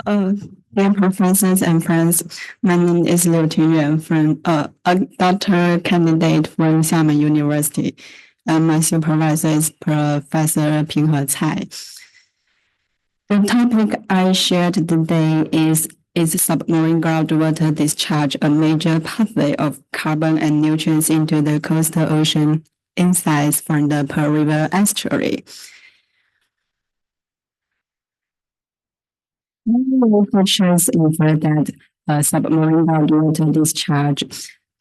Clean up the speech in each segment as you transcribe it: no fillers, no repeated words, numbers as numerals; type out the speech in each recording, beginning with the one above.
Uh, Dear professors and friends, my name is Yuan from a doctoral candidate from Xiamen University, and my supervisor is Professor Pinghe Cai. The topic I shared today is submarine groundwater discharge, a major pathway of carbon and nutrients into the coastal ocean insights from the Pearl River estuary. Many researchers infer that submarine groundwater discharge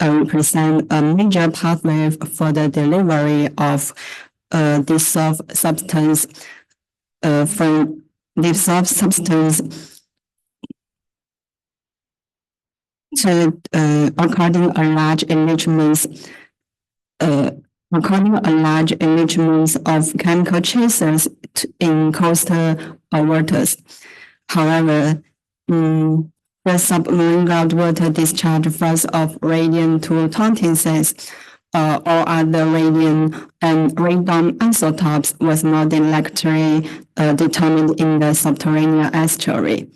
represent a major pathway for the delivery of dissolved substance from dissolved substance to according a large enrichments of chemical chasers in coastal waters. However, the submarine groundwater discharge first of radium-226 or other radium and radon isotopes was not directly determined in the subterranean estuary.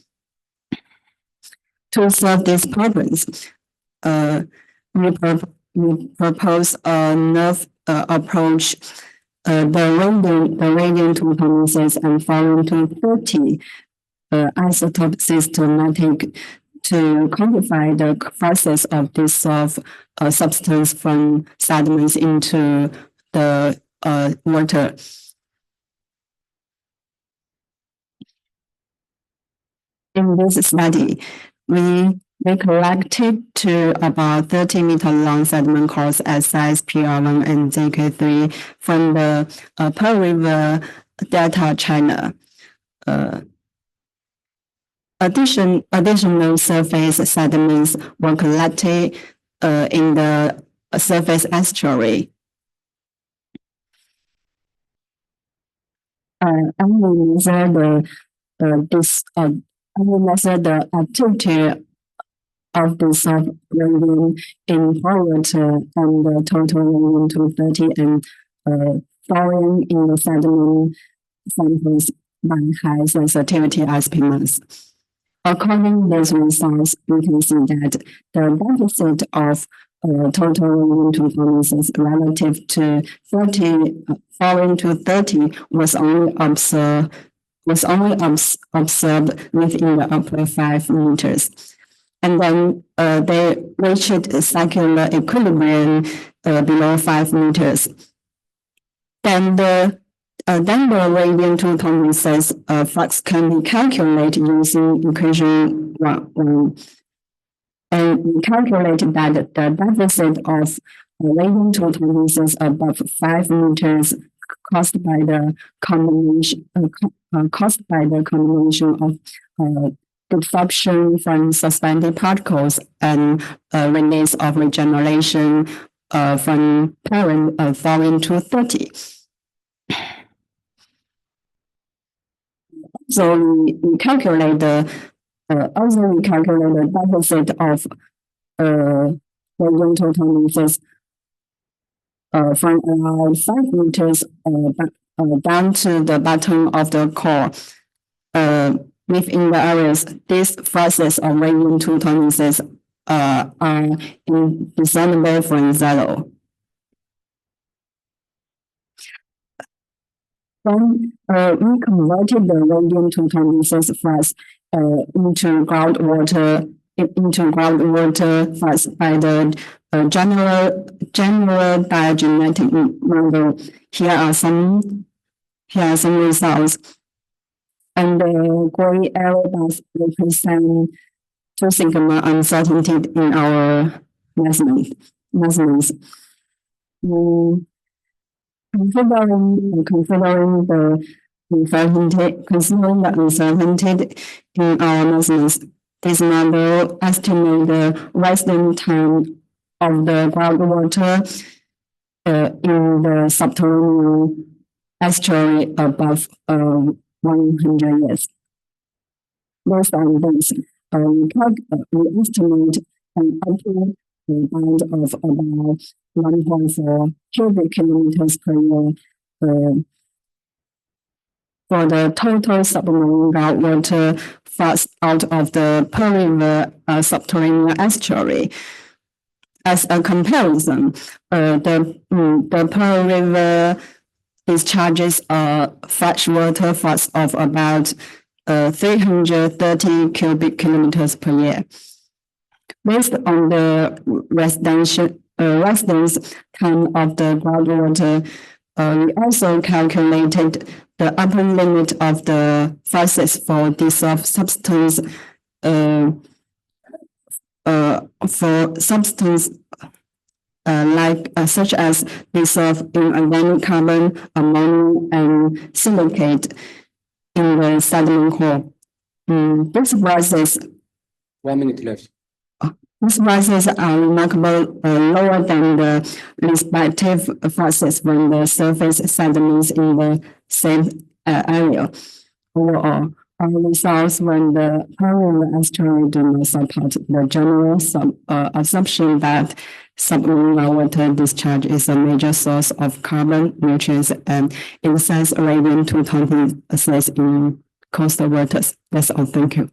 To solve these problems, we propose a nerve approach. The radium-226 and Forum-230 isotope systematic to quantify the process of dissolve substance from sediments into the water. In this study, we collected to about 30-meter long sediment cores as size PR1 and ZK3 from the Pearl River Delta, China. Additional surface sediments were collected in the surface estuary. I will measure the activity of the sub-radium in hot water and the total radium-230 and fluorine in the sediment samples by high sensitivity experiments. According to these results, we can see that the deficit of total radium-226 relative to 30 was only observed within the upper 5 meters. And then they reached a circular equilibrium below 5 meters. Then the radium-226 flux can be calculated using equation 1. And we calculated that the deficit of radium-226 above 5 meters caused by the combination of diffraction from suspended particles and release of regeneration from parent Forum-230. So we calculate the deficit of radium-226 from around 5 meters down to the bottom of the core. Within the areas, this process of radium-226 are indiscernible from zero. Then we converted the radium-226 flux into groundwater flux by the general diagenetic model. Here are some results. And the gray arrow bars represent 2 sigma uncertainty in our measurements. Considering the uncertainty in our measurements, this model estimates the resting time of the groundwater in the subterranean estuary above 100 years. Based on this, we estimate an upper bound of about 1.4 cubic kilometers per year for the total submarine groundwater floods out of the Pearl River subterranean estuary. As a comparison, the Pearl River discharges freshwater floods of about 330 cubic kilometers per year. Based on the residence count of the groundwater, we also calculated the upper limit of the forces for dissolved substance for substance such as dissolved inorganic carbon, ammonia, and silicate in the sediment core. These rises 1 minute left. These rises are remarkably lower than the respective forces when the surface sediments in the same area. Overall, our results when the Pearl River estuary do not support the general assumption that submarine groundwater discharge is a major source of carbon, nutrients, and insects radiant-226 in coastal waters. That's all. Thank you.